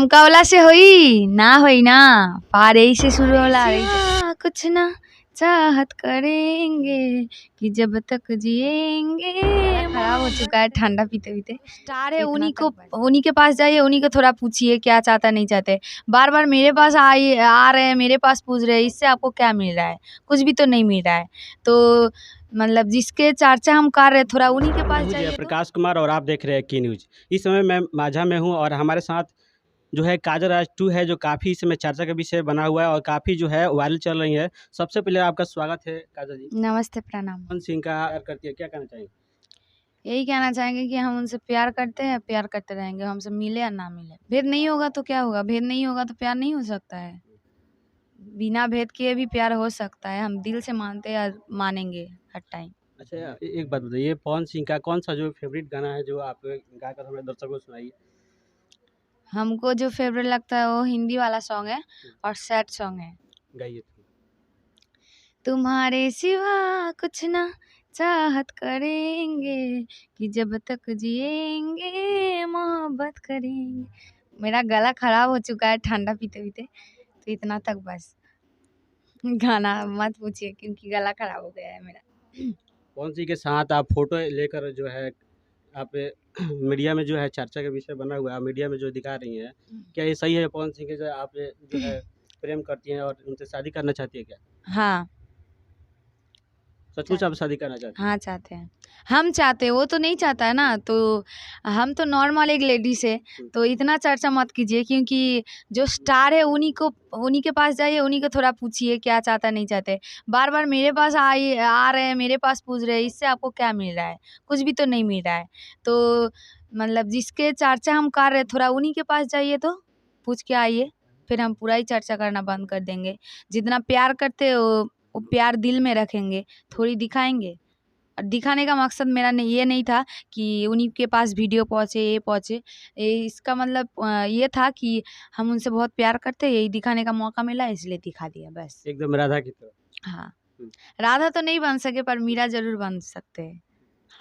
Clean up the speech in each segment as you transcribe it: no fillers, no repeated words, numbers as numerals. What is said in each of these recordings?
मुकाबला से होई ना होई ना पार यही से शुरू होला कुछ ना चाहत करेंगे कि जब तक जिएंगे। खराब हो चुका है ठंडा पीते पीते। स्टार है उन्हीं के पास जाइए, उन्हीं को थोड़ा पूछिए क्या चाहता नहीं चाहते। बार बार मेरे पास आ रहे हैं, मेरे पास पूछ रहे हैं, इससे आपको क्या मिल रहा है? कुछ भी तो नहीं मिल रहा है। तो मतलब जिसके चर्चा हम कर रहे हैं थोड़ा उन्हीं के पास जाइए। प्रकाश कुमार और आप देख रहे हैं की न्यूज। इस समय मैं माझा में हूँ और हमारे साथ जो है काजल राज 2 है, जो काफ़ी इस समय चर्चा का विषय बना हुआ है और काफ़ी जो है वायरल चल रही है। सबसे पहले आपका स्वागत है काजल जी। नमस्ते, प्रणाम। पवन सिंह का प्यार करती है, क्या कहना चाहिए? यही कहना चाहेंगे कि हम उनसे प्यार करते हैं, प्यार करते रहेंगे, हमसे मिले या ना मिले। भेद नहीं होगा तो क्या होगा? भेद नहीं होगा तो प्यार नहीं हो सकता है। बिना भेद किए भी प्यार हो सकता है। हम दिल से मानते हैं और मानेंगे हर टाइम। अच्छा, एक बात बताइए, पवन सिंह का कौन सा जो फेवरेट गाना है जो आप गाकर हमारे दर्शकों को सुनाइए? हमको जो फेवरेट लगता है वो हिंदी वाला सॉन्ग है और सैड सॉन्ग है। गाइए। तुम्हारे सिवा कुछ ना चाहत करेंगे कि जब तक जिएंगे मोहब्बत करेंगे। मेरा गला खराब हो चुका है ठंडा पीते पीते, तो इतना तक बस। गाना मत पूछिए क्योंकि गला खराब हो गया है मेरा। पवन सिंह के साथ आप फोटो लेकर जो है आप मीडिया में जो है चर्चा का विषय बना हुआ है, मीडिया में जो दिखा रही हैं, क्या ये सही है? पवन सिंह के जो आप जो है प्रेम करती हैं और उनसे शादी करना चाहती है क्या? हाँ, सचमुच आप शादी करना चाहती हैं? हाँ चाहते हैं। हम चाहते हैं, वो तो नहीं चाहता है ना। तो हम तो नॉर्मल एक लेडी से, तो इतना चर्चा मत कीजिए क्योंकि जो स्टार है उन्हीं के पास जाइए, उन्हीं को थोड़ा पूछिए क्या चाहता नहीं चाहते। बार बार मेरे पास आ रहे हैं, मेरे पास पूछ रहे हैं, इससे आपको क्या मिल रहा है? कुछ भी तो नहीं मिल रहा है। तो मतलब जिसके चर्चा हम कर रहे हैं थोड़ा उन्हीं के पास जाइए, तो पूछ के आइए, फिर हम पूरा ही चर्चा करना बंद कर देंगे। जितना प्यार करते हो वो प्यार दिल में रखेंगे, थोड़ी दिखाएंगे। और दिखाने का मकसद मेरा ये नहीं था कि उन्हीं के पास वीडियो पहुँचे, ये पहुँचे। इसका मतलब ये था कि हम उनसे बहुत प्यार करते हैं, यही दिखाने का मौका मिला इसलिए दिखा दिया बस। एकदम राधा की तरह। हाँ, राधा तो नहीं बन सके पर मीरा ज़रूर बन सकते हैं।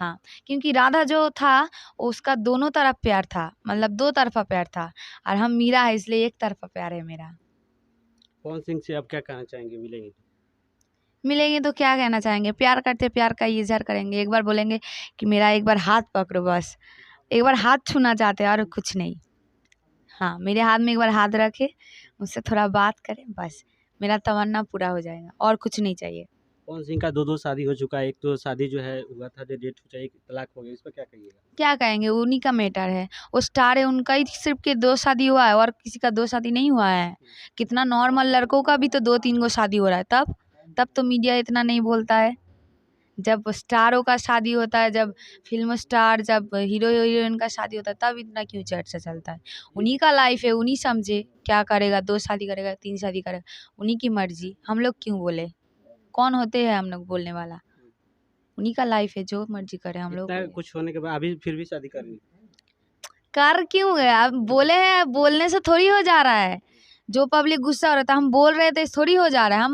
हाँ, क्योंकि राधा जो था उसका दोनों तरफ प्यार था, मतलब दो तरफ़ा प्यार था, और हम मीरा है इसलिए एक तरफ़ा प्यार है मेरा। पवन सिंह से आप क्या कहना चाहेंगे मिलेंगे तो? मिलेंगे तो क्या कहना चाहेंगे? प्यार करते प्यार का इज़हार करेंगे। एक बार बोलेंगे कि मेरा एक बार हाथ पकड़ो बस। एक बार हाथ छूना चाहते हैं और कुछ नहीं। हाँ, मेरे हाथ में एक बार हाथ रखें, मुझसे थोड़ा बात करें बस, मेरा तमन्ना पूरा हो जाएगा और कुछ नहीं चाहिए। पवन सिंह का 2-2 शादी हो चुका है, एक तो शादी जो है हुआ था जो डेट हो जाए, एक तलाक हो गया, इस पर क्या कहिएगा? क्या कहेंगे? उन्हीं का मैटर है। वो स्टार है, उनका ही सिर्फ़ के 2 शादी हुआ है और किसी का 2 शादी नहीं हुआ है। कितना नॉर्मल लड़कों का भी तो 2-3 गो शादी हो रहा है तब तो मीडिया इतना नहीं बोलता है। जब स्टारों का शादी होता है, जब फ़िल्म स्टार, जब हीरो-हीरोइन का शादी होता है तब इतना क्यों चर्चा चलता है? उन्हीं का लाइफ़ है, उन्हीं समझे क्या करेगा, 2 शादी करेगा, 3 शादी करेगा, उन्हीं की मर्ज़ी। हम लोग क्यों बोले? कौन होते हैं हम लोग बोलने वाला? उन्हीं का लाइफ़ है, जो मर्ज़ी करें हम लोग इतना बोले। कुछ होने के बाद अभी फिर भी शादी कर रही हैं? कर क्यों गया? अब बोले हैं, बोलने से थोड़ी हो जा रहा है। जो पब्लिक गुस्सा हो रहा था, हम बोल रहे थे थोड़ी हो जा रहा है।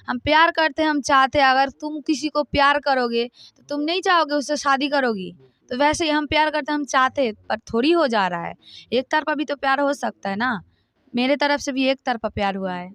हम प्यार करते हैं, हम चाहते हैं। अगर तुम किसी को प्यार करोगे तो तुम नहीं चाहोगे उससे शादी करोगी। तो वैसे ही हम प्यार करते हैं, हम चाहते हैं, पर थोड़ी हो जा रहा है। एक तरफ़ा भी तो प्यार हो सकता है ना। मेरे तरफ से भी एक तरफ़ा प्यार हुआ है।